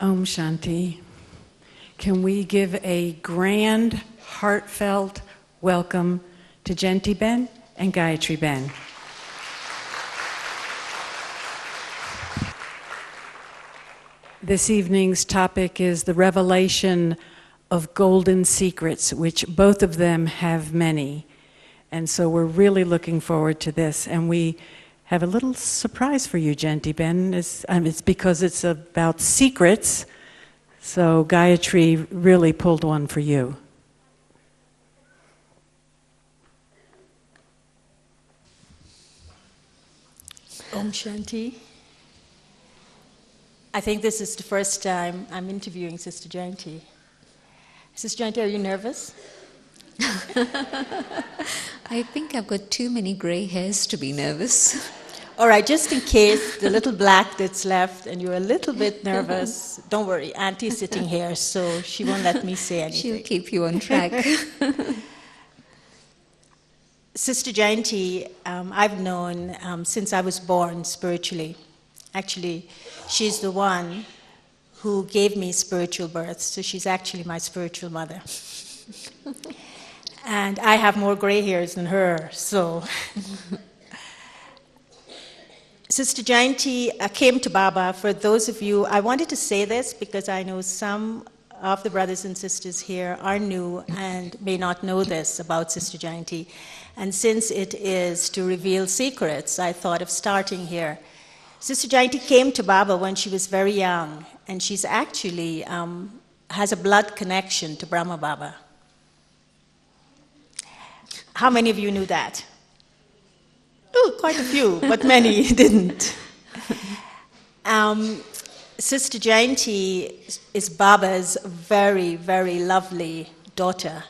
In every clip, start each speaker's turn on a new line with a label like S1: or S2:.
S1: Om Shanti. Can we give a grand, heartfelt welcome to Jayanti Ben and Gayatri Ben? This evening's topic is the revelation of golden secrets, which both of them have many. And so we're really looking forward to this. And we have a little surprise for you, Jayanti Ben. It's because it's about secrets. So Gayatri really pulled one for you.
S2: Om Shanti. I think this is the first time I'm interviewing Sister Jayanti. Sister Jayanti, are you nervous?
S3: I think I've got too many grey hairs to be nervous.
S2: All right, just in case the little black that's left and you're a little bit nervous, don't worry, Auntie's sitting here, so she won't let me say anything.
S3: She'll keep you on track.
S2: Sister Jayanti, I've known since I was born spiritually. Actually, she's the one who gave me spiritual birth, so she's actually my spiritual mother. And I have more gray hairs than her, so... Sister Jayanti came to Baba. For those of you, I wanted to say this because I know some of the brothers and sisters here are new and may not know this about Sister Jayanti. And since it is to reveal secrets, I thought of starting here. Sister Jayanti came to Baba when she was very young, and she's actually has a blood connection to Brahma Baba. How many of you knew that? Oh, quite a few, but many didn't. Sister Jayanti is Baba's very, very lovely daughter.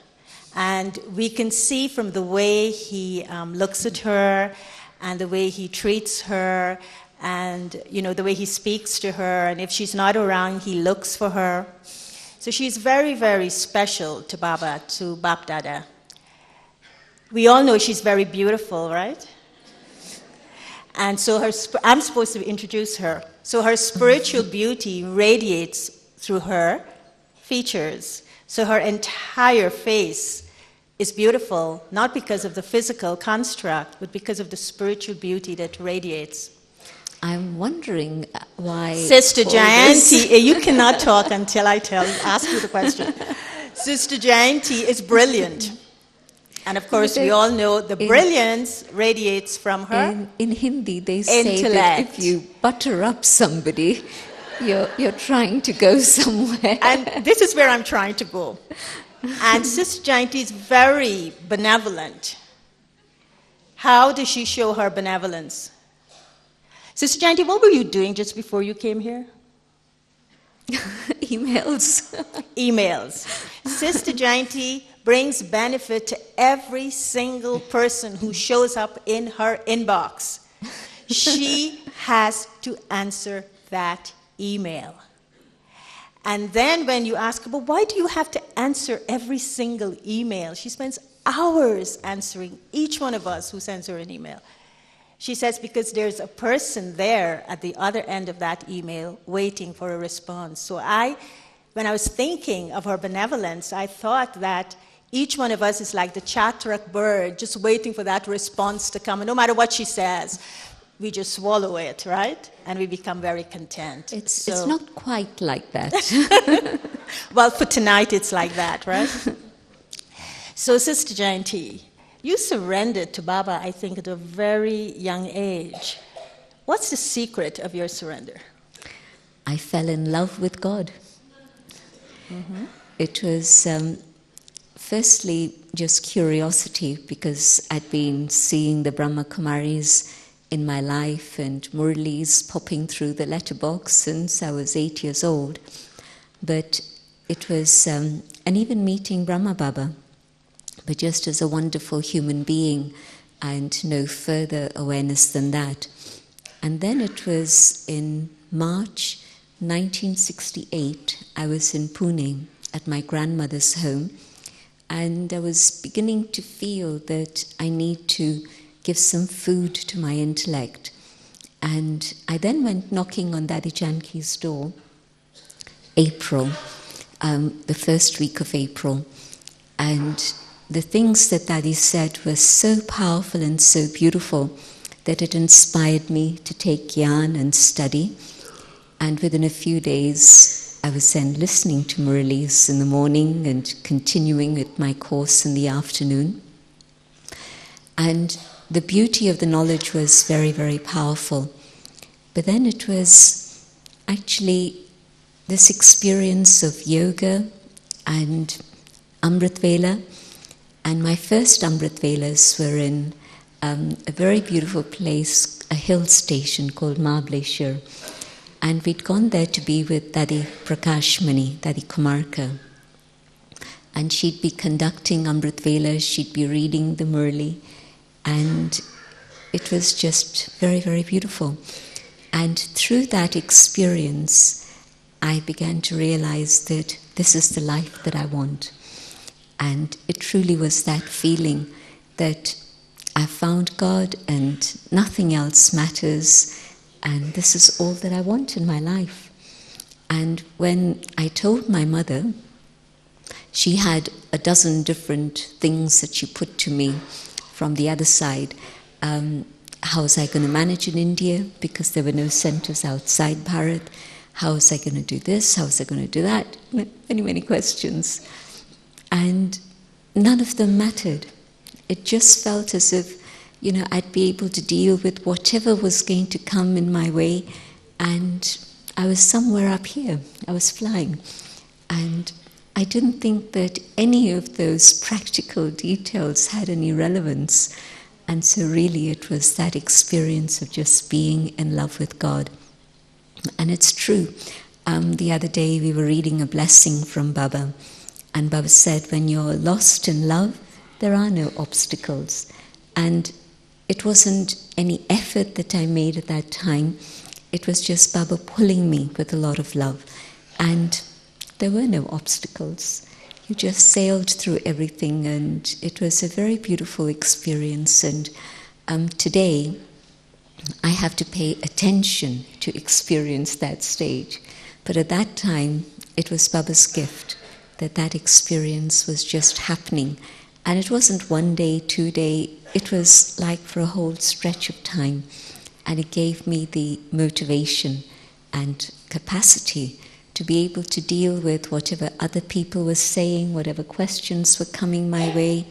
S2: And we can see from the way he looks at her and the way he treats her and, you know, the way he speaks to her. And if she's not around, he looks for her. So she's very, very special to Baba, to Bap Dada. We all know she's very beautiful, right? And so I'm supposed to introduce her. So her spiritual beauty radiates through her features. So her entire face is beautiful, not because of the physical construct, but because of the spiritual beauty that radiates.
S3: I'm wondering why...
S2: Sister Jayanti, you cannot talk until I ask you the question. Sister Jayanti is brilliant. And of course, we all know the brilliance radiates from her.
S3: In Hindi, they say that if you butter up somebody, you're trying to go somewhere.
S2: And this is where I'm trying to go. And Sister Jayanti is very benevolent. How does she show her benevolence? Sister Jayanti, what were you doing just before you came here?
S3: Emails.
S2: Emails. Sister Jayanti brings benefit to every single person who shows up in her inbox. She has to answer that email. And then when you ask her, well, why do you have to answer every single email? She spends hours answering each one of us who sends her an email. She says because there's a person there at the other end of that email waiting for a response. So when I was thinking of her benevolence, I thought that each one of us is like the chatrak bird, just waiting for that response to come. And no matter what she says, we just swallow it, right? And we become very content.
S3: It's not quite like that.
S2: Well, for tonight, it's like that, right? So, Sister Jayanti, you surrendered to Baba, I think, at a very young age. What's the secret of your surrender?
S3: I fell in love with God.
S2: Mm-hmm.
S3: It was... firstly, just curiosity, because I'd been seeing the Brahma Kumaris in my life and Murlis popping through the letterbox since I was 8 years old. But it was, and even meeting Brahma Baba, but just as a wonderful human being and no further awareness than that. And then it was in March 1968, I was in Pune at my grandmother's home. And I was beginning to feel that I need to give some food to my intellect. And I then went knocking on Daddy Janki's door April, the first week of April. And the things that Daddy said were so powerful and so beautiful that it inspired me to take Gyan and study. And within a few days, I was then listening to Murlis in the morning and continuing with my course in the afternoon. And the beauty of the knowledge was very, very powerful. But then it was actually this experience of yoga and Amrit Vela. And my first Amrit Velas were in a very beautiful place, a hill station called Mahabaleshwar. And we'd gone there to be with Dadi Prakashmani, Dadi Kumarka. And she'd be conducting Amrit Vela, she'd be reading the Murli. And it was just very, very beautiful. And through that experience, I began to realize that this is the life that I want. And it truly was that feeling that I found God and nothing else matters, and this is all that I want in my life. And when I told my mother, she had a dozen different things that she put to me from the other side. How was I going to manage in India? Because there were no centers outside Bharat. How was I going to do this? How was I going to do that? Many, many questions. And none of them mattered. It just felt as if, I'd be able to deal with whatever was going to come in my way. And I was somewhere up here. I was flying. And I didn't think that any of those practical details had any relevance. And so really it was that experience of just being in love with God. And it's true. The other day we were reading a blessing from Baba. And Baba said, when you're lost in love, there are no obstacles. And it wasn't any effort that I made at that time. It was just Baba pulling me with a lot of love. And there were no obstacles. You just sailed through everything, and it was a very beautiful experience. And today, I have to pay attention to experience that stage. But at that time, it was Baba's gift that experience was just happening. And it wasn't 1 day, 2 days, it was like for a whole stretch of time. And it gave me the motivation and capacity to be able to deal with whatever other people were saying, whatever questions were coming my way.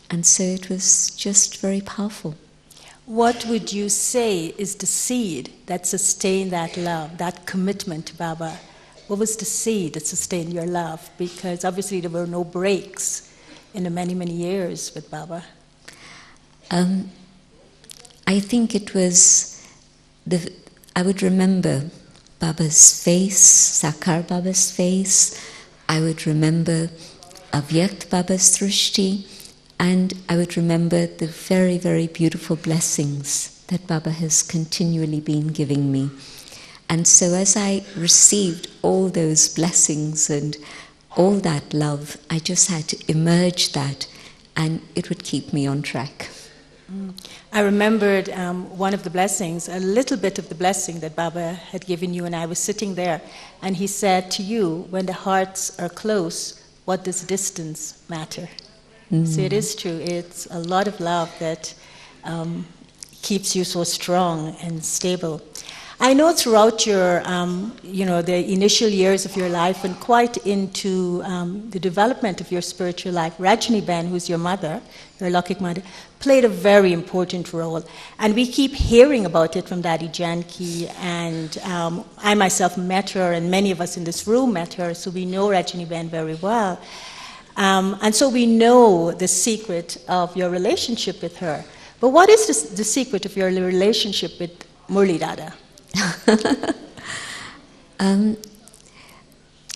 S3: And so it was just very powerful.
S2: What would you say is the seed that sustained that love, that commitment to Baba? What was the seed that sustained your love? Because obviously there were no breaks in the many, many years with Baba.
S3: I think it was, I would remember Baba's face, Sakar Baba's face. I would remember Avyakt Baba's drishti, and I would remember the very, very beautiful blessings that Baba has continually been giving me. And so as I received all those blessings and all that love, I just had to emerge that, and it would keep me on track.
S2: I remembered one of the blessings, a little bit of the blessing that Baba had given you, and I was sitting there, and he said to you, when the hearts are close, what does distance matter? So it is true, it's a lot of love that keeps you so strong and stable. I know throughout your, the initial years of your life and quite into the development of your spiritual life, Rajni Ben, who's your mother, your Laukik mother, played a very important role. And we keep hearing about it from Daddy Janki, and I myself met her, and many of us in this room met her, so we know Rajni Ben very well. And so we know the secret of your relationship with her. But what is the secret of your relationship with Murli Dada?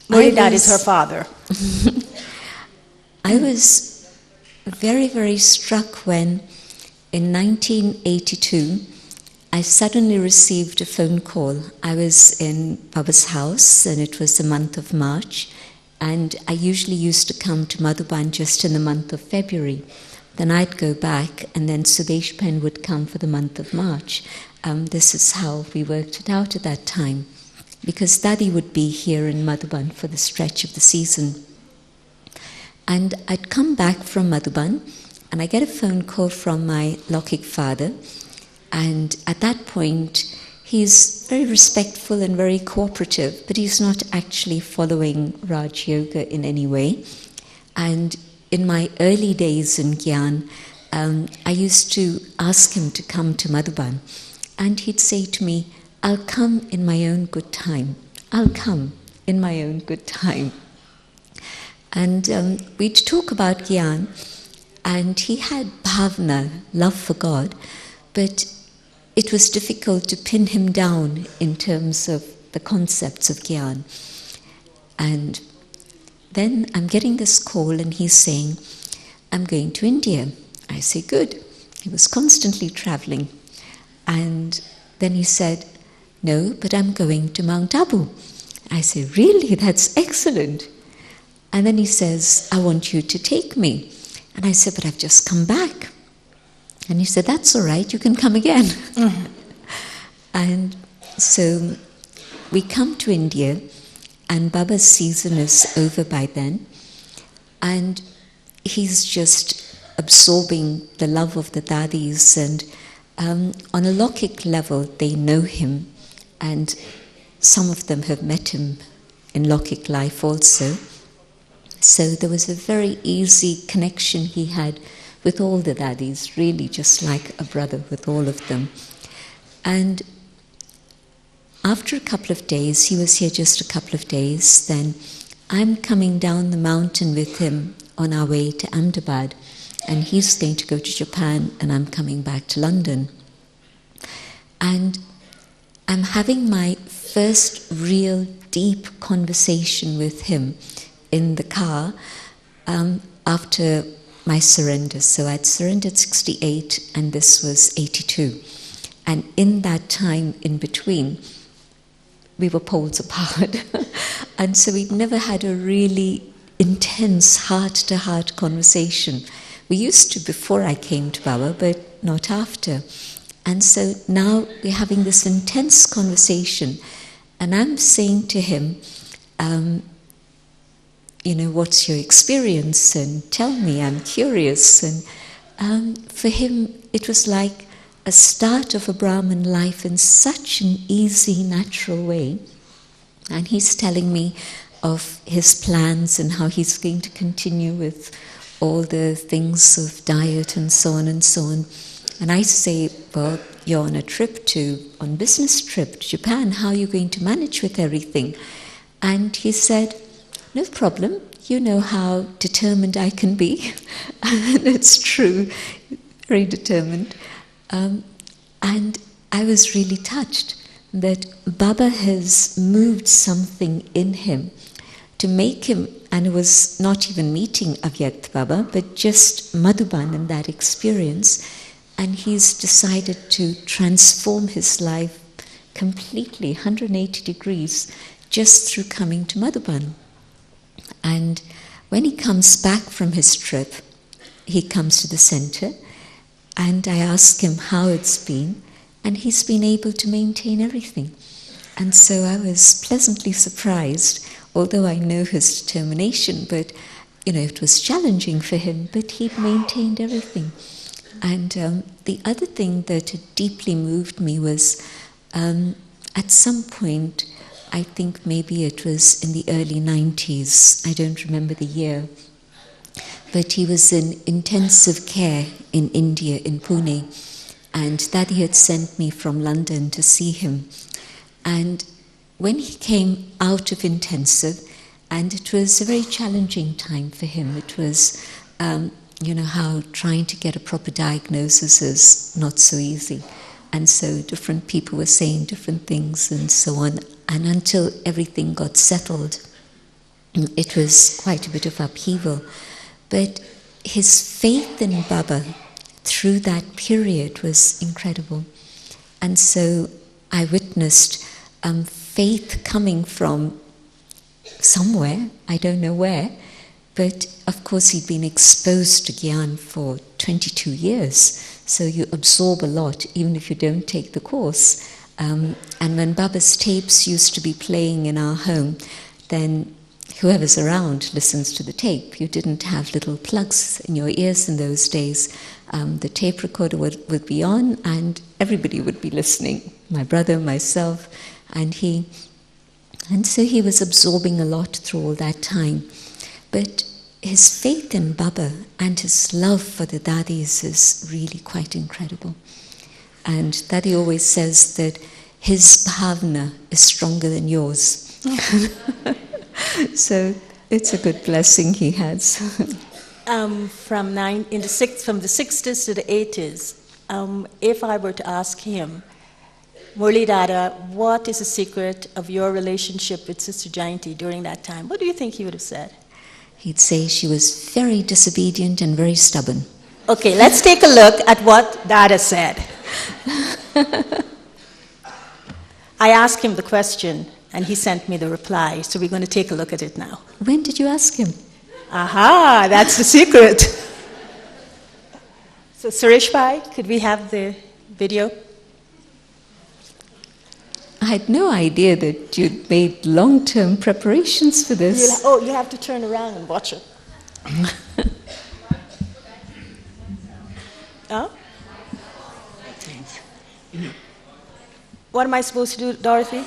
S2: Murli Dada is her father.
S3: I was very, very struck when, in 1982, I suddenly received a phone call. I was in Baba's house, and it was the month of March, and I usually used to come to Madhuban just in the month of February. Then I'd go back, and then Sudesh Pen would come for the month of March. This is how we worked it out at that time. because Daddy would be here in Madhuban for the stretch of the season. And I'd come back from Madhuban, and I get a phone call from my Lokik father, and at that point, he's very respectful and very cooperative, but he's not actually following Raj Yoga in any way. And in my early days in Gyan, I used to ask him to come to Madhuban, and he'd say to me, "I'll come in my own good time. I'll come in my own good time." And we'd talk about Gyan, and he had bhavna, love for God, but it was difficult to pin him down in terms of the concepts of Gyan. And then I'm getting this call, and he's saying, "I'm going to India." I say, "Good." He was constantly traveling. And then he said, "No, but I'm going to Mount Abu." I say, "Really? That's excellent." And then he says, "I want you to take me." And I said, "But I've just come back." And he said, "That's all right, you can come again." Mm-hmm. And so we come to India, and Baba's season is over by then. And he's just absorbing the love of the dadis, and on a Lokik level, they know him, and some of them have met him in Lokik life also. So there was a very easy connection he had with all the dadis, really just like a brother with all of them. And after a couple of days, he was here just a couple of days, then I'm coming down the mountain with him on our way to Ahmedabad, and he's going to go to Japan, and I'm coming back to London. And I'm having my first real deep conversation with him in the car after my surrender. So I'd surrendered 68, and this was 82. And in that time in between, we were poles apart. And so we'd never had a really intense heart-to-heart conversation. We used to before I came to Baba, but not after. And so now we're having this intense conversation, and I'm saying to him, what's your experience? And tell me, I'm curious. And for him, it was like a start of a Brahmin life in such an easy, natural way. And he's telling me of his plans and how he's going to continue with all the things of diet and so on and so on. And I say, "Well, you're on on business trip to Japan, how are you going to manage with everything?" And he said, "No problem, you know how determined I can be." And it's true, very determined. And I was really touched that Baba has moved something in him to make him, and it was not even meeting Avyakt Baba, but just Madhuban and that experience, and he's decided to transform his life completely, 180 degrees, just through coming to Madhuban. And when he comes back from his trip, he comes to the center, and I ask him how it's been, and he's been able to maintain everything. And so I was pleasantly surprised, although I know his determination, but it was challenging for him, but he'd maintained everything. And the other thing that had deeply moved me was at some point, I think maybe it was in the early 90s, I don't remember the year, but he was in intensive care in India, in Pune, and Daddy had sent me from London to see him. And when he came out of intensive, and it was a very challenging time for him, it was, how trying to get a proper diagnosis is not so easy. And so different people were saying different things and so on. And until everything got settled, it was quite a bit of upheaval. But his faith in Baba through that period was incredible. And so I witnessed faith coming from somewhere, I don't know where, but of course he'd been exposed to Gyan for 22 years, so you absorb a lot even if you don't take the course. And when Baba's tapes used to be playing in our home, then whoever's around listens to the tape. You didn't have little plugs in your ears in those days. The tape recorder would be on and everybody would be listening. My brother, myself, and he. And so he was absorbing a lot through all that time. But his faith in Baba and his love for the Dadis is really quite incredible. And Daddy always says that his bhavna is stronger than yours. So it's a good blessing he has.
S2: From the 60s to the 80s, if I were to ask him, Murli Dada, what is the secret of your relationship with Sister Jayanti during that time? What do you think he would have said?
S3: He'd say she was very disobedient and very stubborn.
S2: Okay, let's take a look at what Dada said. I asked him the question, and he sent me the reply, so we're going to take a look at it now.
S3: When did you ask him?
S2: Aha, that's the secret. So Suresh Bhai, could we have the video?
S3: I had no idea that you'd made long-term preparations for this.
S2: You have to turn around and watch it. Huh? What am I supposed to do, Dorothy?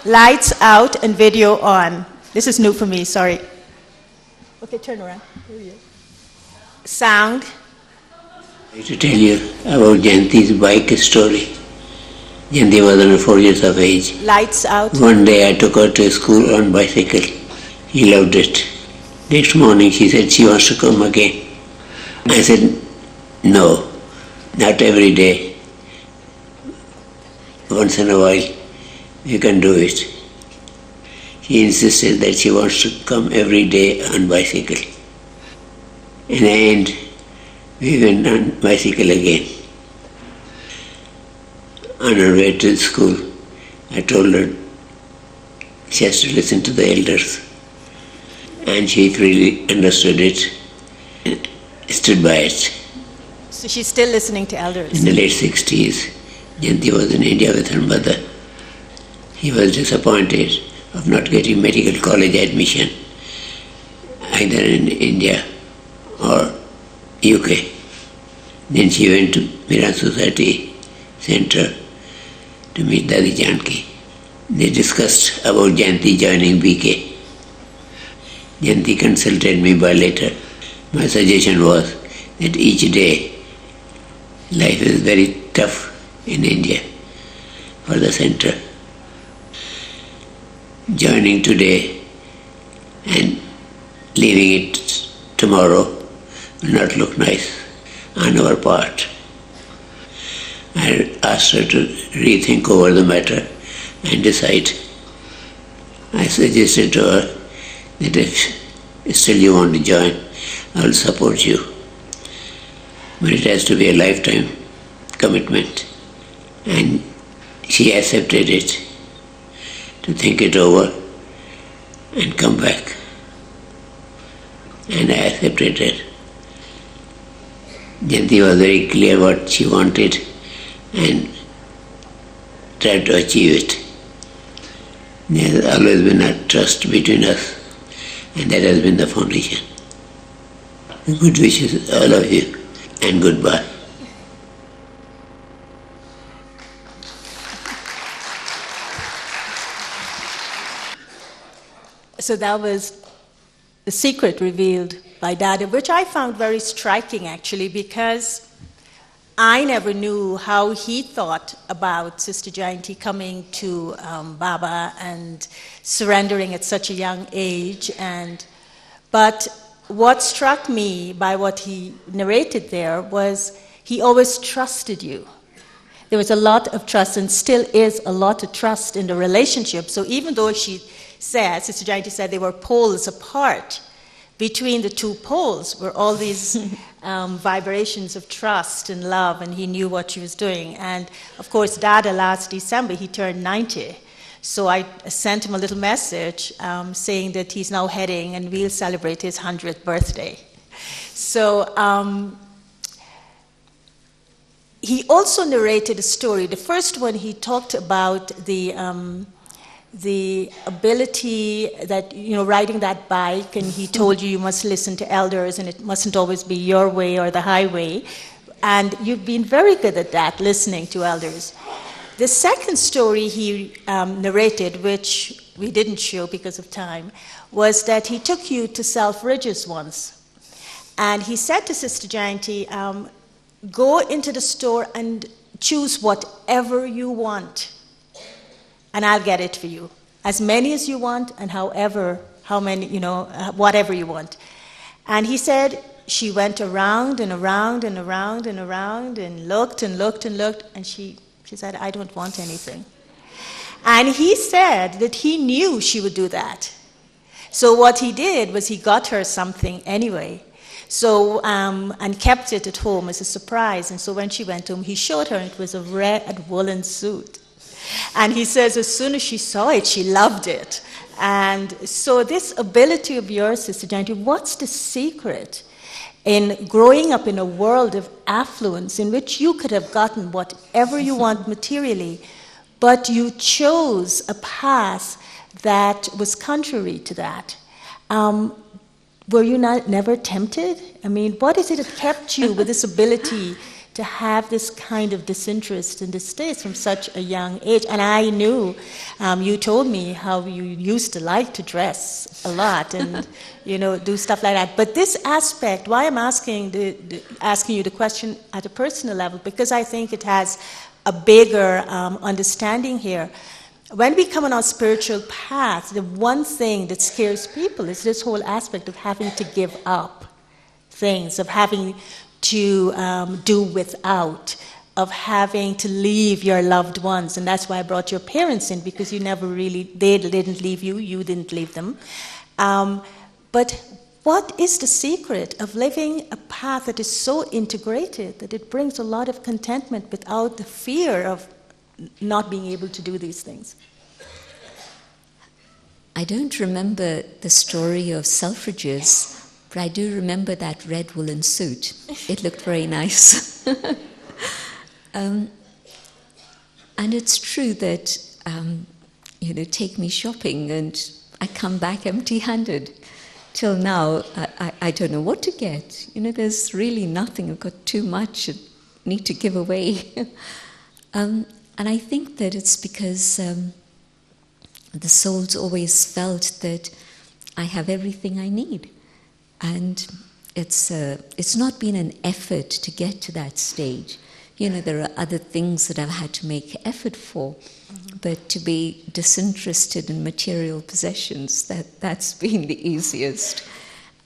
S2: Lights out and video on. This is new for me, sorry. Okay, turn around. Sound.
S4: I to tell you about Jayanti's bike story. Jayanti was under 4 years of age.
S2: Lights out.
S4: One day I took her to school on bicycle. She loved it. Next morning she said she wants to come again. I said, no, not every day. Once in a while you can do it. She insisted that she wants to come every day on bicycle. In the end, we went on bicycle again. On our way to school, I told her she has to listen to the elders. And she really understood it and stood by it.
S2: So she's still listening to elders.
S4: In the late 60s, Jayanti was in India with her mother. He was disappointed of not getting medical college admission, either in India or UK. Then she went to Miran Society Center to meet Dadi Janki. They discussed about Jayanti joining BK. Jayanti consulted me by letter. My suggestion was that each day life is very tough in India for the center. Joining today and leaving it tomorrow will not look nice on our part. I asked her to rethink over the matter and decide. I suggested to her that if still you want to join, I will support you. But it has to be a lifetime commitment. And she accepted it, to think it over and come back. And I accepted it. Jayanti was very clear what she wanted and tried to achieve it. There has always been a trust between us, and that has been the foundation. Good wishes, all of you, and goodbye.
S2: So that was the secret revealed by Dada, which I found very striking actually, because I never knew how he thought about Sister Jayanti coming to Baba and surrendering at such a young age. But what struck me by what he narrated there was he always trusted you. There was a lot of trust, and still is a lot of trust in the relationship. So even though Sister Jayanti said they were poles apart, between the two poles were all these vibrations of trust and love, and he knew what she was doing. And of course, Dada last December, he turned 90. So I sent him a little message saying that he's now heading and we'll celebrate his 100th birthday. So he also narrated a story. The first one, he talked about the ability that, riding that bike, and he told you must listen to elders and it mustn't always be your way or the highway. And you've been very good at that, listening to elders. The second story he narrated, which we didn't show because of time, was that he took you to Selfridges once. And he said to Sister Jayanti, go into the store and choose whatever you want, and I'll get it for you. As many as you want, and whatever you want. And he said she went around and around and around and around and looked and looked and looked, and she said, I don't want anything. And he said that he knew she would do that. So what he did was he got her something anyway. So, and kept it at home as a surprise. And so when she went home, he showed her, and it was a red woolen suit. And he says as soon as she saw it, she loved it. And so this ability of yours, Sister Jayanti, what's the secret in growing up in a world of affluence in which you could have gotten whatever you want materially, but you chose a path that was contrary to that? Were you never tempted? I mean, what is it that kept you with this ability to have this kind of disinterest in this taste from such a young age? And I knew, you told me how you used to like to dress a lot and, do stuff like that. But this aspect, why I'm asking you the question at a personal level, because I think it has a bigger understanding here. When we come on our spiritual path, the one thing that scares people is this whole aspect of having to give up things, of having to do without, of having to leave your loved ones. And that's why I brought your parents in, because they didn't leave you, you didn't leave them. But what is the secret of living a path that is so integrated that it brings a lot of contentment without the fear of not being able to do these things?
S3: I don't remember the story of Selfridges, but I do remember that red woolen suit. It looked very nice. And it's true that, take me shopping and I come back empty-handed. Till now, I don't know what to get. There's really nothing. I've got too much I need to give away. And I think that it's because the soul's always felt that I have everything I need. And it's not been an effort to get to that stage. There are other things that I've had to make effort for, but to be disinterested in material possessions, that's been the easiest.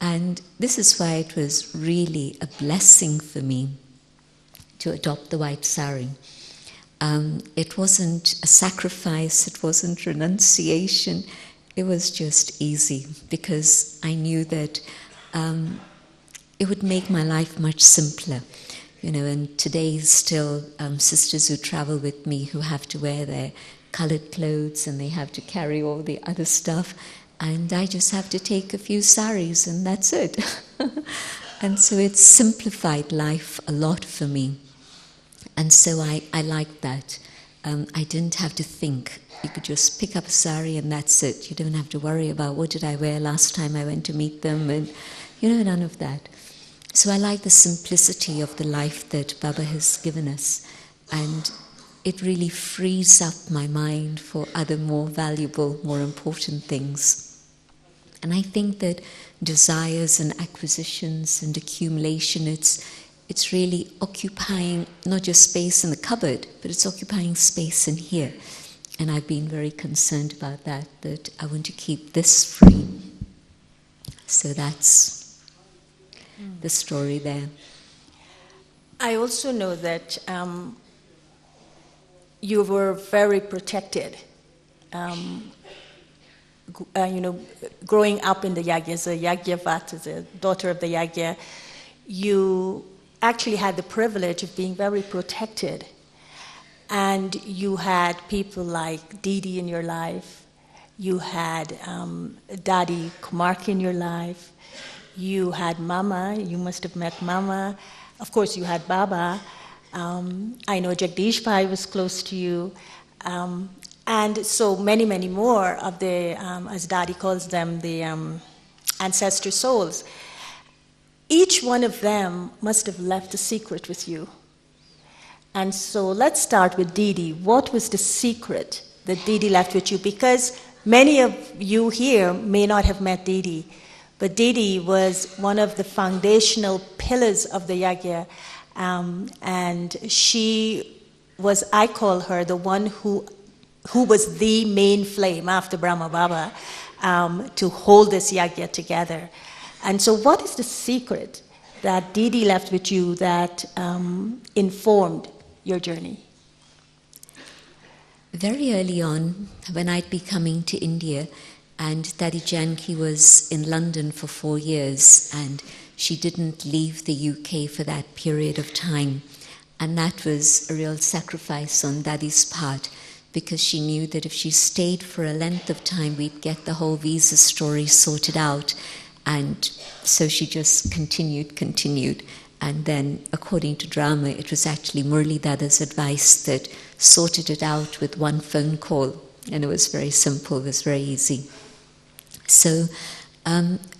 S3: And this is why it was really a blessing for me to adopt the white sari. It wasn't a sacrifice, it wasn't renunciation, it was just easy, because I knew that it would make my life much simpler. And today still sisters who travel with me who have to wear their colored clothes and they have to carry all the other stuff, and I just have to take a few saris and that's it. And so it's simplified life a lot for me. And so I liked that. I didn't have to think. You could just pick up a sari and that's it. You don't have to worry about what did I wear last time I went to meet them, and none of that. So I like the simplicity of the life that Baba has given us, and it really frees up my mind for other more valuable, more important things. And I think that desires and acquisitions and accumulation, it's really occupying not just space in the cupboard, but it's occupying space in here. And I've been very concerned about that I want to keep this free. So that's the story there.
S2: I also know that you were very protected. Growing up in the Yagya, as a Yagyavat, as a daughter of the Yagya, you actually had the privilege of being very protected. And you had people like Didi in your life. You had Daddy Kumarki in your life. You had Mama. You must have met Mama. Of course, you had Baba. I know Jagdish Bhai was close to you. And so many, many more of the, as Daddy calls them, the ancestor souls. Each one of them must have left a secret with you. And so let's start with Didi. What was the secret that Didi left with you? Because many of you here may not have met Didi, but Didi was one of the foundational pillars of the Yagya. And she was, I call her the one who was the main flame after Brahma Baba to hold this Yagya together. And so what is the secret that Didi left with you that informed your journey?
S3: Very early on, when I'd be coming to India, and Daddy Janki was in London for 4 years, and she didn't leave the UK for that period of time. And that was a real sacrifice on Daddy's part, because she knew that if she stayed for a length of time, we'd get the whole visa story sorted out. And so she just continued. And then, according to drama, it was actually Murli Dada's advice that sorted it out with one phone call. And it was very simple, it was very easy. So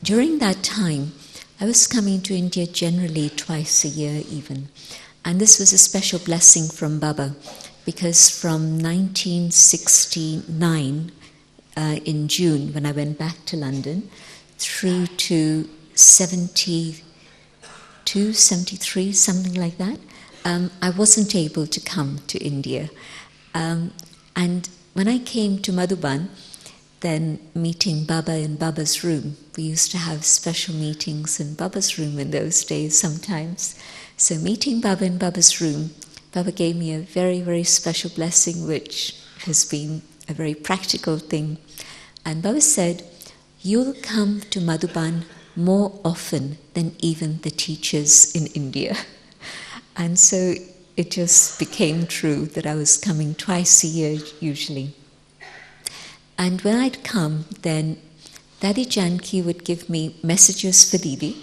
S3: during that time, I was coming to India generally twice a year even. And this was a special blessing from Baba, because from 1969, in June, when I went back to London, through to 72, 73, something like that, I wasn't able to come to India. And when I came to Madhuban, then meeting Baba in Baba's room, we used to have special meetings in Baba's room in those days sometimes. So meeting Baba in Baba's room, Baba gave me a very, very special blessing, which has been a very practical thing. And Baba said, "You'll come to Madhuban more often than even the teachers in India." And so it just became true that I was coming twice a year usually. And when I'd come, then Daddy Janki would give me messages for Didi.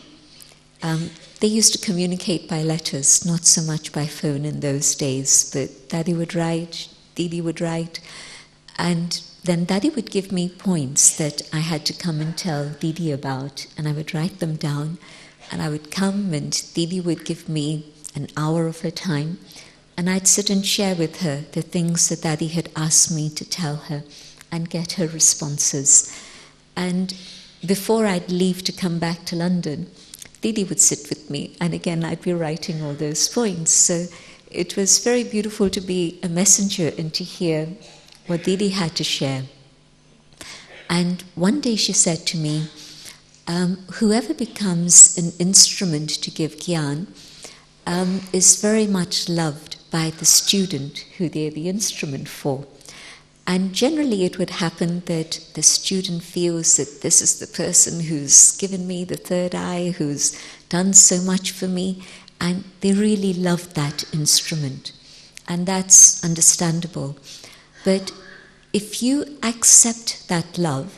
S3: They used to communicate by letters, not so much by phone in those days, but Daddy would write, Didi would write, and then Daddy would give me points that I had to come and tell Didi about, and I would write them down, and I would come and Didi would give me an hour of her time, and I'd sit and share with her the things that Daddy had asked me to tell her and get her responses. And before I'd leave to come back to London, Didi would sit with me, and again I'd be writing all those points. So it was very beautiful to be a messenger and to hear what Didi had to share. And one day she said to me, whoever becomes an instrument to give Gyan is very much loved by the student who they're the instrument for. And generally it would happen that the student feels that this is the person who's given me the third eye, who's done so much for me, and they really love that instrument. And that's understandable. But if you accept that love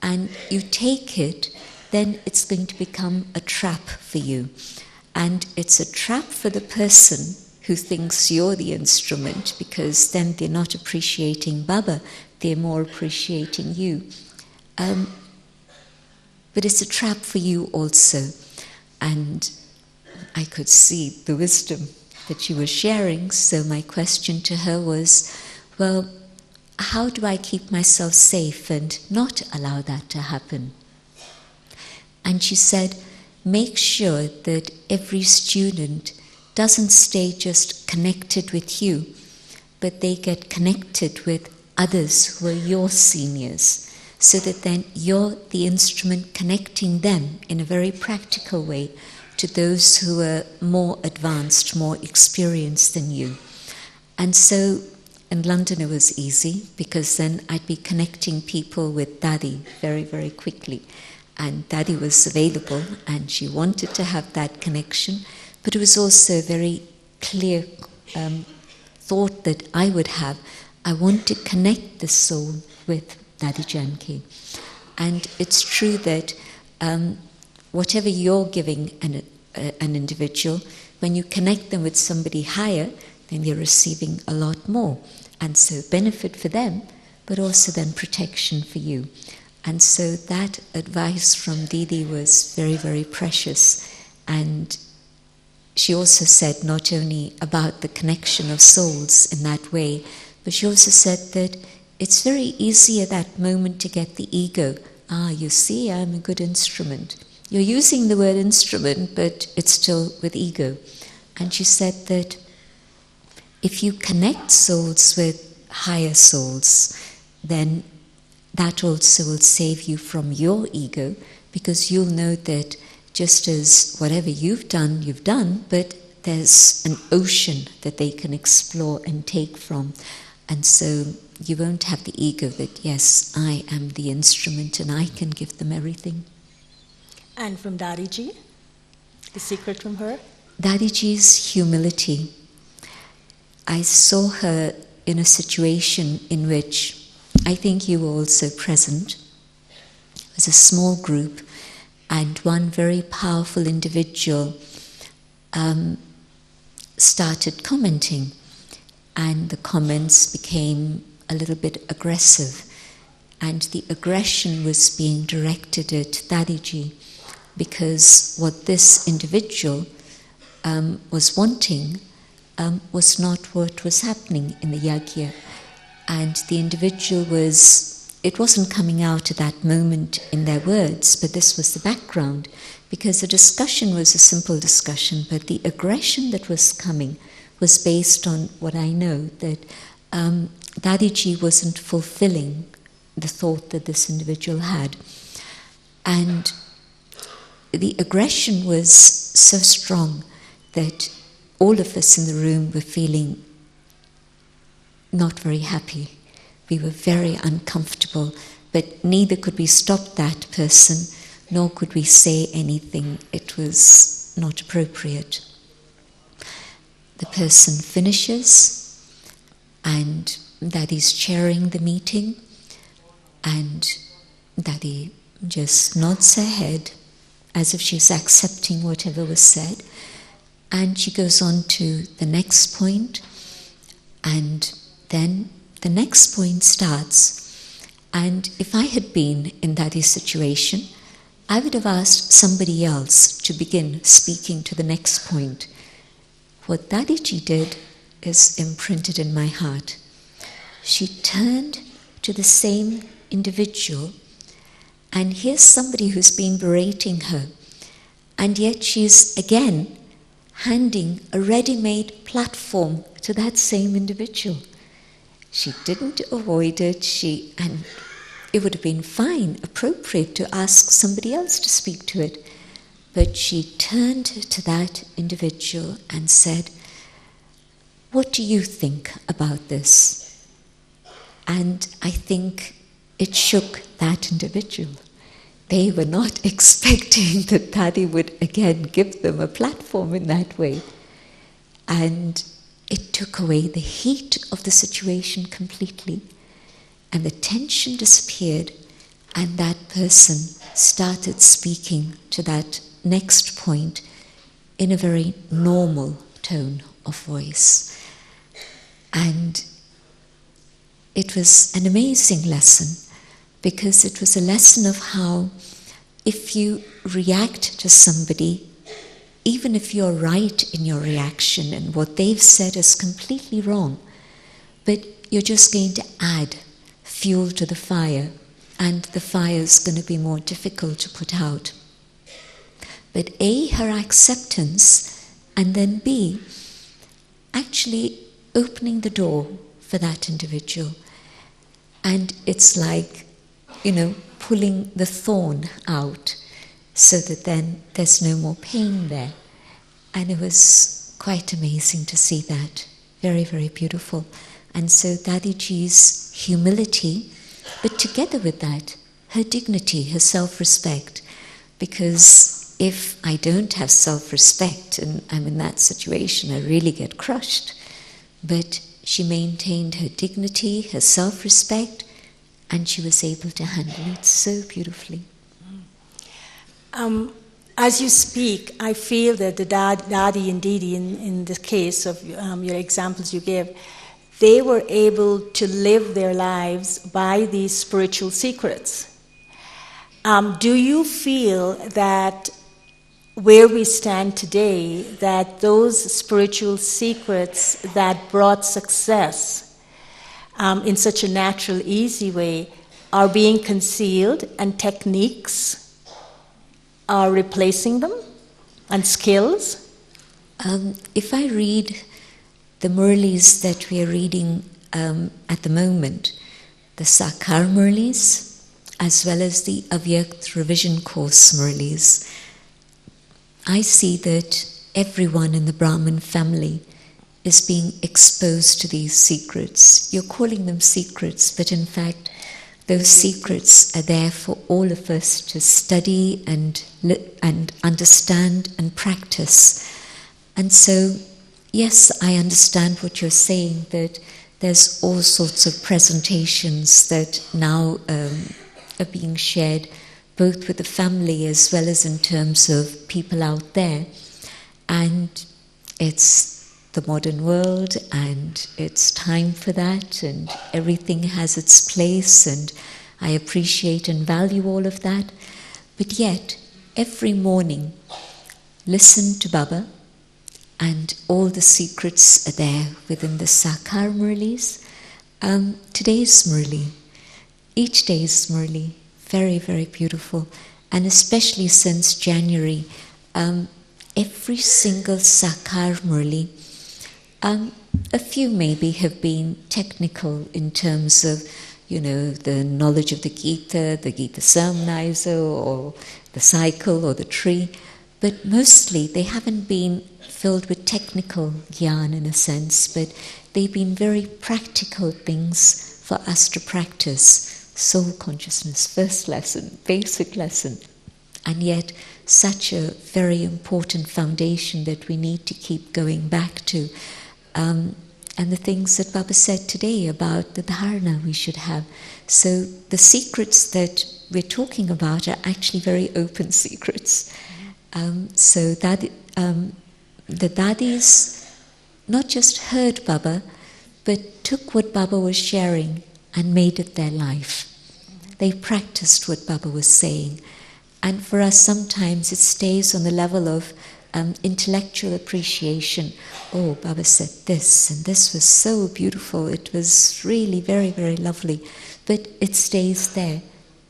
S3: and you take it, then it's going to become a trap for you. And it's a trap for the person who thinks you're the instrument, because then they're not appreciating Baba, they're more appreciating you. But it's a trap for you also. And I could see the wisdom that she was sharing, so my question to her was, well, how do I keep myself safe and not allow that to happen? And she said, make sure that every student doesn't stay just connected with you, but they get connected with others who are your seniors, so that then you're the instrument connecting them in a very practical way to those who are more advanced, more experienced than you. And so in London it was easy, because then I'd be connecting people with Daddy very, very quickly. And Daddy was available, and she wanted to have that connection. But it was also a very clear thought that I would have. I want to connect the soul with Daddy Janki. And it's true that whatever you're giving an individual, when you connect them with somebody higher, then you're receiving a lot more. And so benefit for them, but also then protection for you. And so that advice from Didi was very, very precious. And she also said not only about the connection of souls in that way, but she also said that it's very easy at that moment to get the ego. You see, I'm a good instrument. You're using the word instrument, but it's still with ego. And she said that if you connect souls with higher souls, then that also will save you from your ego, because you'll know that just as whatever you've done, but there's an ocean that they can explore and take from. And so you won't have the ego that, yes, I am the instrument and I can give them everything.
S2: And from Dadiji, the secret from her?
S3: Dadiji's humility. I saw her in a situation in which I think you were also present. It was a small group, and one very powerful individual started commenting, and the comments became a little bit aggressive, and the aggression was being directed at Dadiji, because what this individual was wanting was not what was happening in the yajna. And the individual it wasn't coming out at that moment in their words, but this was the background, because the discussion was a simple discussion, but the aggression that was coming was based on what I know, that Dadiji wasn't fulfilling the thought that this individual had. And the aggression was so strong that all of us in the room were feeling not very happy. We were very uncomfortable, but neither could we stop that person, nor could we say anything. It was not appropriate. The person finishes, and Daddy's chairing the meeting, and Daddy just nods her head as if she's accepting whatever was said, and she goes on to the next point, and then the next point starts. And if I had been in Daddy's situation, I would have asked somebody else to begin speaking to the next point. What Dadiji did is imprinted in my heart. She turned to the same individual, and here's somebody who's been berating her, and yet she's again handing a ready-made platform to that same individual. She didn't avoid it, and it would have been fine, appropriate to ask somebody else to speak to it. But she turned to that individual and said, "What do you think about this?" And I think it shook that individual. They were not expecting that Daddy would again give them a platform in that way. And it took away the heat of the situation completely, and the tension disappeared, and that person started speaking to that next point in a very normal tone of voice. And it was an amazing lesson, because it was a lesson of how if you react to somebody, even if you're right in your reaction and what they've said is completely wrong, but you're just going to add fuel to the fire, and the fire is going to be more difficult to put out. But A, her acceptance, and then B, actually opening the door for that individual. And it's like, pulling the thorn out so that then there's no more pain there. And it was quite amazing to see that. Very, very beautiful. And so Dadiji's humility, but together with that, her dignity, her self-respect. Because if I don't have self-respect and I'm in that situation, I really get crushed. But she maintained her dignity, her self-respect, and she was able to handle it so beautifully.
S2: I'm As you speak, I feel that the Dadi and Didi, in the case of your examples you gave, they were able to live their lives by these spiritual secrets. Do you feel that where we stand today, that those spiritual secrets that brought success in such a natural, easy way are being concealed and techniques are replacing them and skills?
S3: If I read the Murlis that we are reading at the moment, the Sakar Murlis, as well as the Avyakt Revision Course Murlis, I see that everyone in the Brahmin family is being exposed to these secrets. You're calling them secrets, but in fact, those secrets are there for all of us to study and understand and practice. And so, yes, I understand what you're saying, that there's all sorts of presentations that now are being shared, both with the family as well as in terms of people out there. And it's the modern world, and it's time for that, and everything has its place, and I appreciate and value all of that. But yet, every morning, listen to Baba, and all the secrets are there within the Sakar Murlis. Today's Murli, each day's Murli, very, very beautiful, and especially since January, every single Sakar Murli, a few maybe have been technical in terms of, the knowledge of the Gita Samnizer, or the cycle, or the tree, but mostly they haven't been filled with technical gyan in a sense, but they've been very practical things for us to practice. Soul consciousness, first lesson, basic lesson, and yet such a very important foundation that we need to keep going back to. And the things that Baba said today about the dharana we should have. So the secrets that we're talking about are actually very open secrets. So that the Dadis not just heard Baba, but took what Baba was sharing and made it their life. They practiced what Baba was saying. And for us, sometimes it stays on the level of intellectual appreciation. Oh, Baba said this, and this was so beautiful. It was really very, very lovely. But it stays there.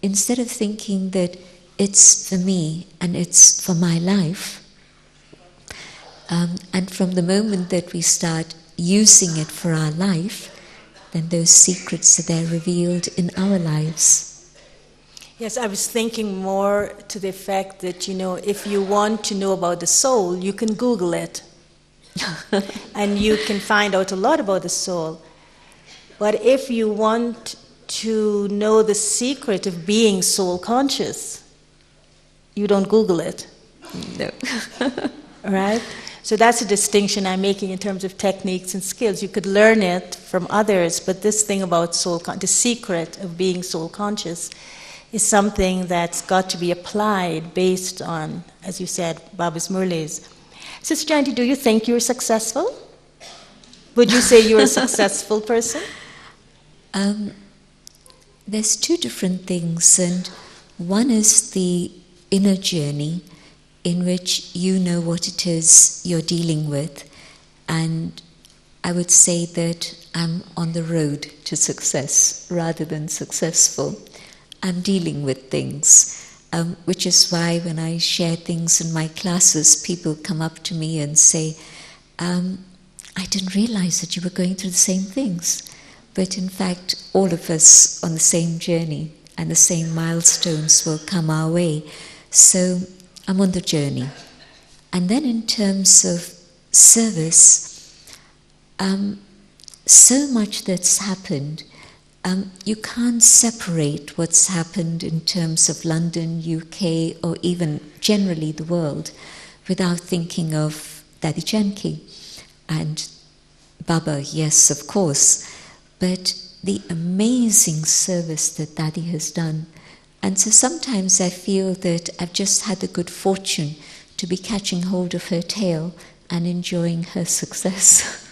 S3: Instead of thinking that it's for me and it's for my life, and from the moment that we start using it for our life, then those secrets are there revealed in our lives.
S2: Yes, I was thinking more to the effect that, if you want to know about the soul, you can Google it. And you can find out a lot about the soul. But if you want to know the secret of being soul conscious, you don't Google it.
S3: No.
S2: Right? So that's a distinction I'm making in terms of techniques and skills. You could learn it from others, but this thing about the secret of being soul conscious is something that's got to be applied based on, as you said, Baba's Murlis. Sister Jayanti, do you think you're successful? Would you say you're a successful person?
S3: There's two different things, and one is the inner journey in which you know what it is you're dealing with, and I would say that I'm on the road to success rather than successful. I'm dealing with things, which is why when I share things in my classes, people come up to me and say, I didn't realize that you were going through the same things. But in fact, all of us on the same journey, and the same milestones will come our way. So I'm on the journey. And then in terms of service, so much that's happened. You can't separate what's happened in terms of London, UK, or even generally the world without thinking of Dadi Janki and Baba, yes, of course. But the amazing service that Dadi has done And so sometimes I feel that I've just had the good fortune to be catching hold of her tail and enjoying her success.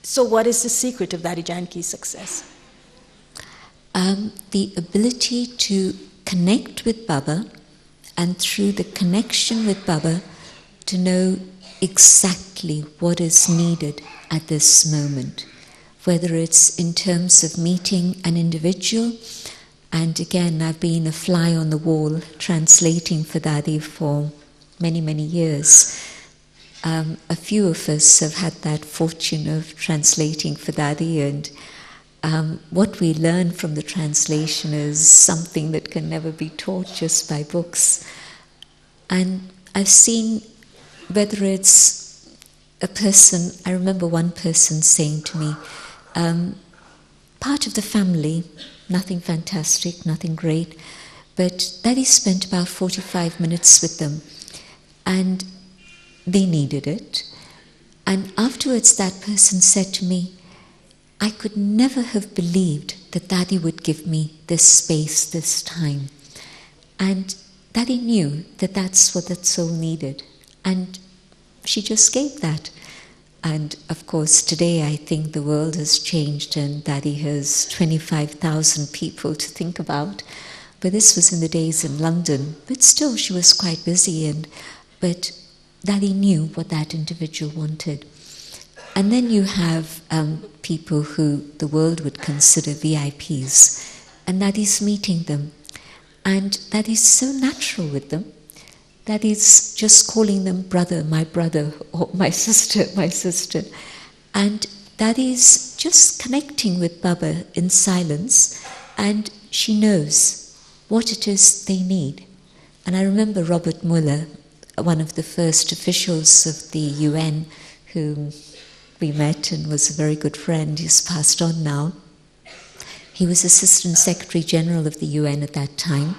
S2: So what is the secret of Daddy Janki's success?
S3: The ability to connect with Baba, and through the connection with Baba, to know exactly what is needed at this moment, whether it's in terms of meeting an individual. And again, I've been a fly on the wall translating for Daddy for many, many years. A few of us have had that fortune of translating for Daddy, and what we learn from the translation is something that can never be taught just by books. And I've seen, whether it's a person, I remember one person saying to me, part of the family, nothing fantastic, nothing great, but Daddy spent about 45 minutes with them, and they needed it. And afterwards that person said to me, I could never have believed that Daddy would give me this space, this time. And Daddy knew that that's what that soul needed. And she just gave that. And of course, today I think the world has changed and Daddy has 25,000 people to think about. But this was in the days in London. But still, she was quite busy. But Daddy knew what that individual wanted. And then you have people who the world would consider VIPs, and Daddy's meeting them. And Daddy's so natural with them. Daddy's just calling them brother, or my sister. And Daddy's just connecting with Baba in silence, and she knows what it is they need. And I remember Robert Mueller, one of the first officials of the UN, whom we met and was a very good friend. He's passed on now. He was Assistant Secretary General of the UN at that time.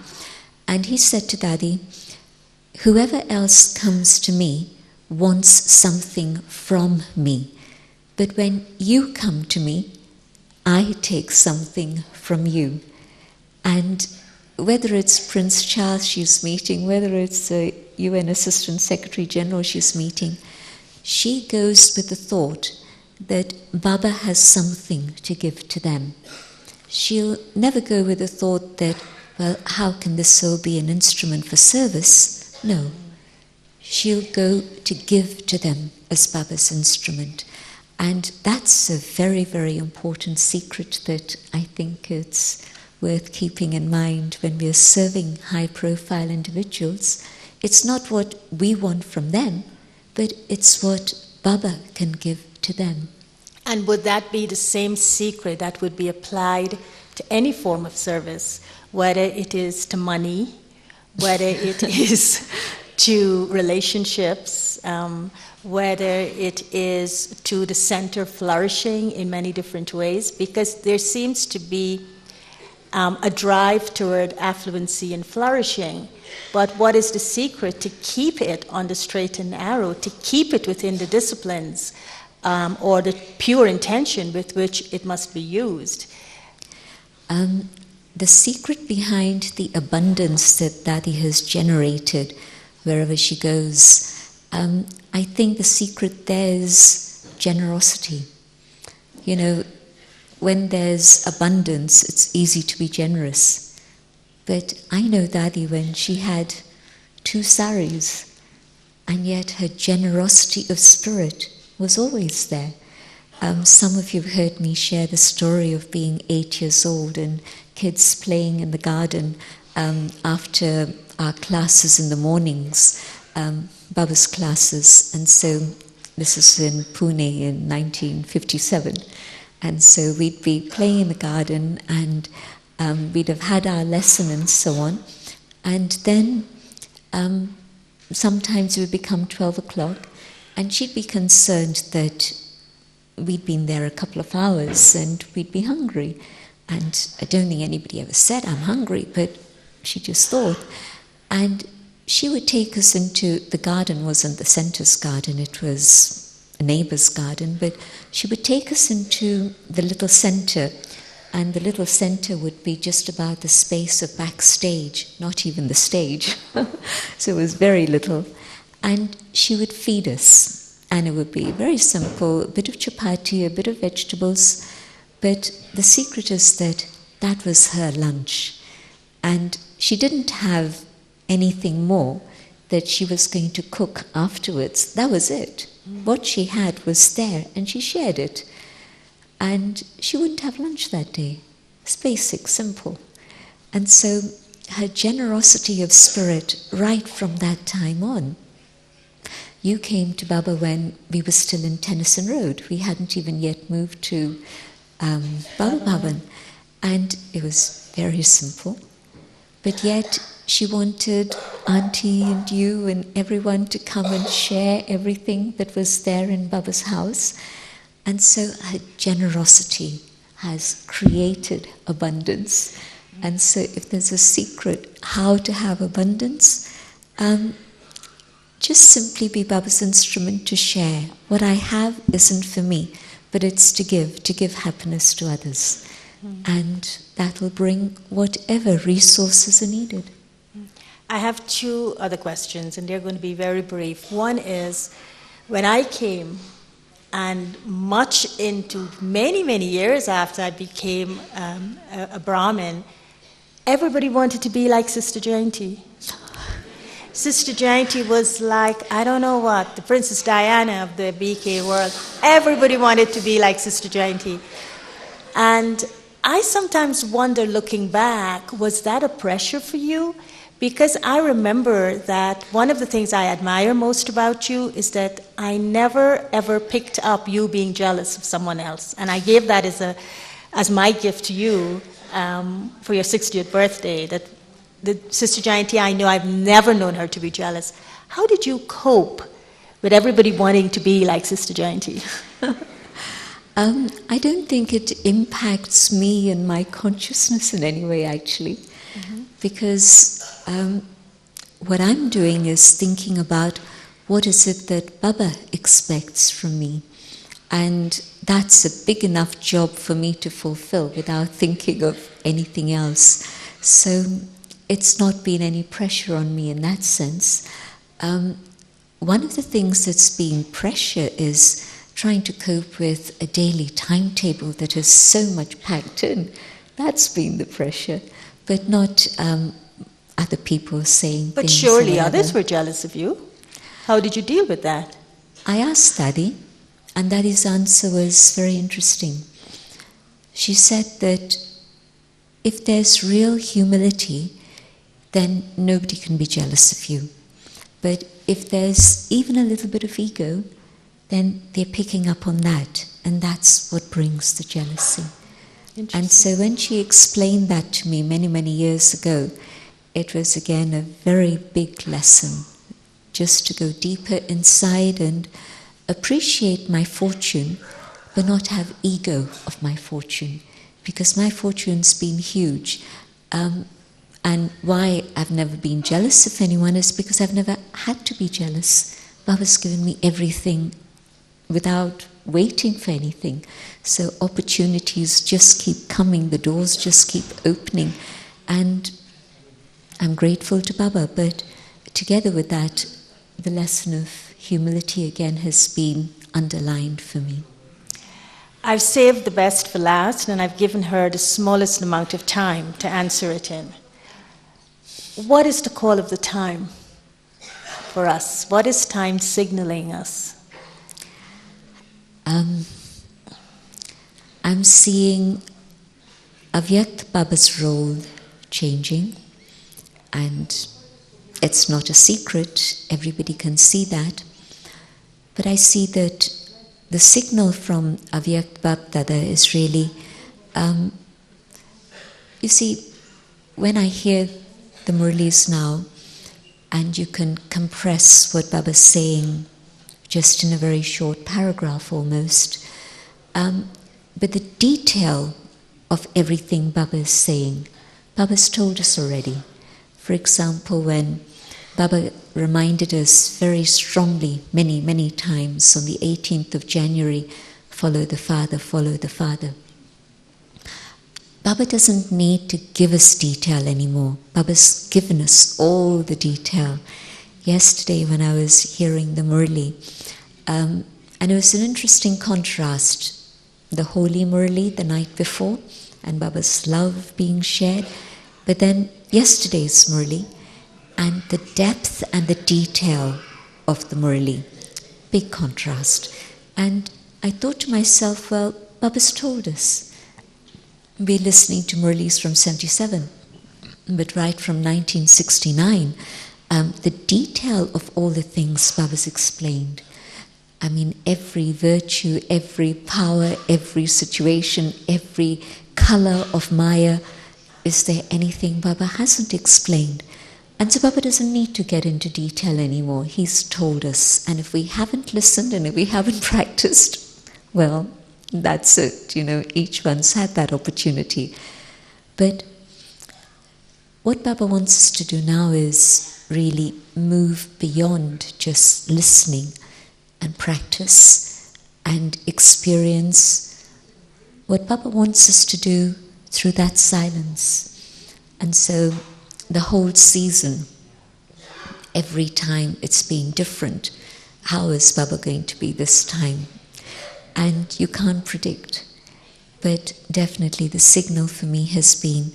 S3: And he said to Daddy, whoever else comes to me wants something from me. But when you come to me, I take something from you. And whether it's Prince Charles she's meeting, whether it's the UN Assistant Secretary General she's meeting, she goes with the thought that Baba has something to give to them. She'll never go with the thought that, well, how can this soul be an instrument for service? No. She'll go to give to them as Baba's instrument. And that's a very, very important secret that I think it's worth keeping in mind when we're serving high-profile individuals. It's not what we want from them, but it's what Baba can give to them.
S2: And would that be the same secret that would be applied to any form of service, whether it is to money, whether it is to relationships, whether it is to the center flourishing in many different ways? Because there seems to be a drive toward affluency and flourishing. But what is the secret to keep it on the straight and narrow, to keep it within the disciplines, or the pure intention with which it must be used?
S3: The secret behind the abundance that Daddy has generated wherever she goes, I think the secret there is generosity. You know, when there's abundance, it's easy to be generous. But I know Daddy when she had 2 saris, and yet her generosity of spirit was always there. Some of you have heard me share the story of being 8 years old and kids playing in the garden after our classes in the mornings, Baba's classes. And so this is in Pune in 1957. And so we'd be playing in the garden, and we'd have had our lesson and so on. And then sometimes it would become 12 o'clock, and she'd be concerned that we'd been there a couple of hours and we'd be hungry. And I don't think anybody ever said, I'm hungry, but she just thought. And she would take us into the garden. Wasn't the center's garden, it was a neighbor's garden, but she would take us into the little center and the little center would be just about the space of backstage, not even the stage. So it was very little. And she would feed us, and it would be very simple, a bit of chapati, a bit of vegetables, but the secret is that that was her lunch. And she didn't have anything more that she was going to cook afterwards. That was it. What she had was there, and she shared it. And she wouldn't have lunch that day. It's basic, simple. And so her generosity of spirit right from that time on. You came to Baba when we were still in Tennyson Road. We hadn't even yet moved to Baba Bhavan. And it was very simple. But yet she wanted Auntie and you and everyone to come and share everything that was there in Baba's house. And so her generosity has created abundance. And so if there's a secret how to have abundance, just simply be Baba's instrument to share. What I have isn't for me, but it's to give happiness to others. And that will bring whatever resources are needed.
S2: I have two other questions, and they're going to be very brief. One is, when I came, and much into many, many years after I became a Brahmin, everybody wanted to be like Sister Jayanti. Sister Jayanti was like, I don't know what, the Princess Diana of the BK world. Everybody wanted to be like Sister Jayanti. And I sometimes wonder, looking back, was that a pressure for you? Because I remember that one of the things I admire most about you is that I never ever picked up you being jealous of someone else. And I gave that as my gift to you for your 60th birthday, that the Sister Jayanti I know, I've never known her to be jealous. How did you cope with everybody wanting to be like Sister Jayanti?
S3: I don't think it impacts me and my consciousness in any way, actually, because what I'm doing is thinking about what is it that Baba expects from me. And that's a big enough job for me to fulfill without thinking of anything else. So it's not been any pressure on me in that sense. One of the things that's been pressure is trying to cope with a daily timetable that is so much packed in. That's been the pressure, but not other people saying
S2: but
S3: things. But
S2: surely others were jealous of you. How did you deal with that?
S3: I asked Daddy, and Daddy's answer was very interesting. She said that if there's real humility, then nobody can be jealous of you. But if there's even a little bit of ego, then they're picking up on that, and that's what brings the jealousy. And so when she explained that to me many, many years ago, it was again a very big lesson, just to go deeper inside and appreciate my fortune, but not have ego of my fortune, because my fortune's been huge. And why I've never been jealous of anyone is because I've never had to be jealous. Baba's given me everything without waiting for anything. So opportunities just keep coming, the doors just keep opening. And I'm grateful to Baba, but together with that, the lesson of humility again has been underlined for me.
S2: I've saved the best for last, and I've given her the smallest amount of time to answer it in. What is the call of the time for us? What is time signaling us?
S3: I'm seeing Avyakt Baba's role changing, and it's not a secret, everybody can see that. But I see that the signal from Avyakt Bab Dada is really, you see, when I hear the Murlis now, and you can compress what Baba's saying just in a very short paragraph almost, but the detail of everything Baba is saying, Baba's told us already. For example, when Baba reminded us very strongly, many, many times on the 18th of January, follow the Father, follow the Father. Baba doesn't need to give us detail anymore. Baba's given us all the detail. Yesterday when I was hearing the Murli, and it was an interesting contrast. The holy Murli the night before, and Baba's love being shared. But then yesterday's Murli, and the depth and the detail of the Murli. Big contrast. And I thought to myself, well, Baba's told us. We're listening to Murlis from 77, but right from 1969, the detail of all the things Baba's explained. I mean, every virtue, every power, every situation, every color of Maya. Is there anything Baba hasn't explained? And so Baba doesn't need to get into detail anymore. He's told us. And if we haven't listened and if we haven't practiced, well, that's it. Each one's had that opportunity. But what Baba wants us to do now is really move beyond just listening and practice and experience what Baba wants us to do through that silence. And so the whole season, every time it's been different. How is Baba going to be this time? And you can't predict. But definitely the signal for me has been,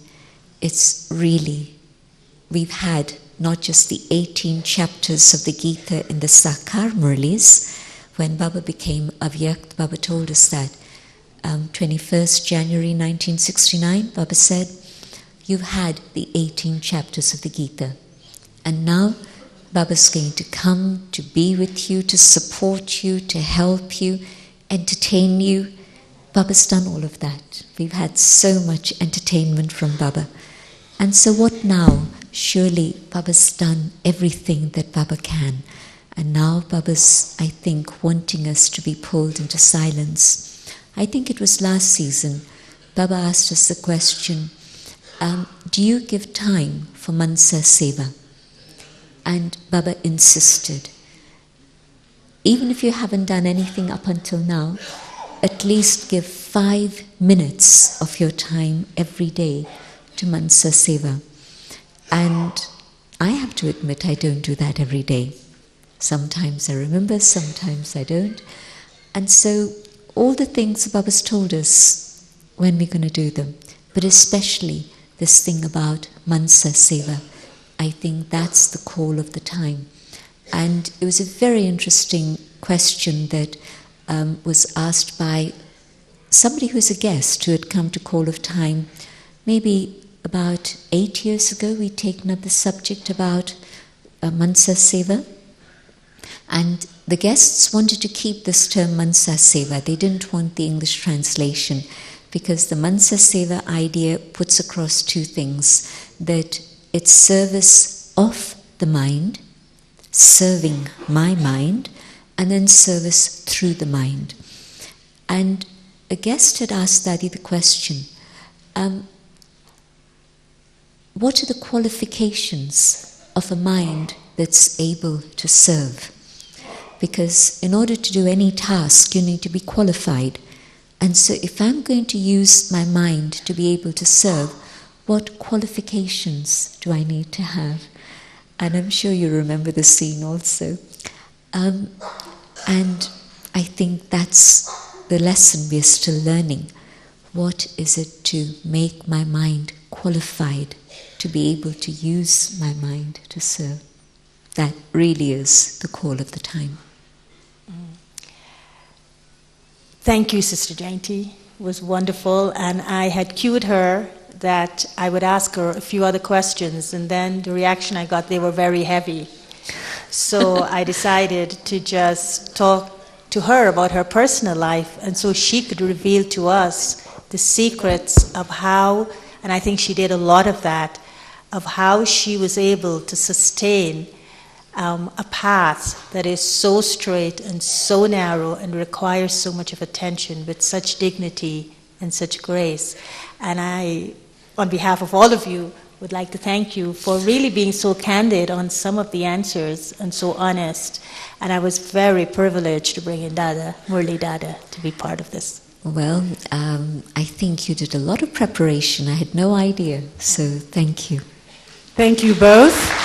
S3: we've had not just the 18 chapters of the Gita in the Sakar Murlis. When Baba became Avyakt, Baba told us that 21st January 1969, Baba said, you've had the 18 chapters of the Gita. And now Baba's going to come to be with you, to support you, to help you, entertain you. Baba's done all of that. We've had so much entertainment from Baba. And so what now? Surely Baba's done everything that Baba can. And now Baba's, I think, wanting us to be pulled into silence. I think it was last season, Baba asked us the question, do you give time for Mansa Seva? And Baba insisted, even if you haven't done anything up until now, at least give 5 minutes of your time every day to Mansa Seva. And I have to admit, I don't do that every day. Sometimes I remember, sometimes I don't. And so all the things Baba's told us, when we're going to do them, but especially this thing about Mansa Seva, I think that's the call of the time. And it was a very interesting question that was asked by somebody who's a guest who had come to Call of Time. Maybe about 8 years ago, we'd taken up the subject about Mansa Seva. And the guests wanted to keep this term Mansa Seva. They didn't want the English translation because the Mansa Seva idea puts across 2 things. That it's service of the mind, serving my mind, and then service through the mind. And a guest had asked Daddy the question, what are the qualifications of a mind that's able to serve? Because in order to do any task, you need to be qualified. And so if I'm going to use my mind to be able to serve, what qualifications do I need to have? And I'm sure you remember the scene also. And I think that's the lesson we're still learning. What is it to make my mind qualified to be able to use my mind to serve? That really is the call of the time.
S2: Thank you, Sister Jayanti. It was wonderful, and I had cued her that I would ask her a few other questions, and then the reaction I got, they were very heavy. So I decided to just talk to her about her personal life, and so she could reveal to us the secrets of how, and I think she did a lot of that, of how she was able to sustain a path that is so straight and so narrow and requires so much of attention with such dignity and such grace. And I, on behalf of all of you, would like to thank you for really being so candid on some of the answers and so honest. And I was very privileged to bring in Dada, Murli Dada, to be part of this.
S3: Well, I think you did a lot of preparation. I had no idea, so thank you.
S1: Thank you both.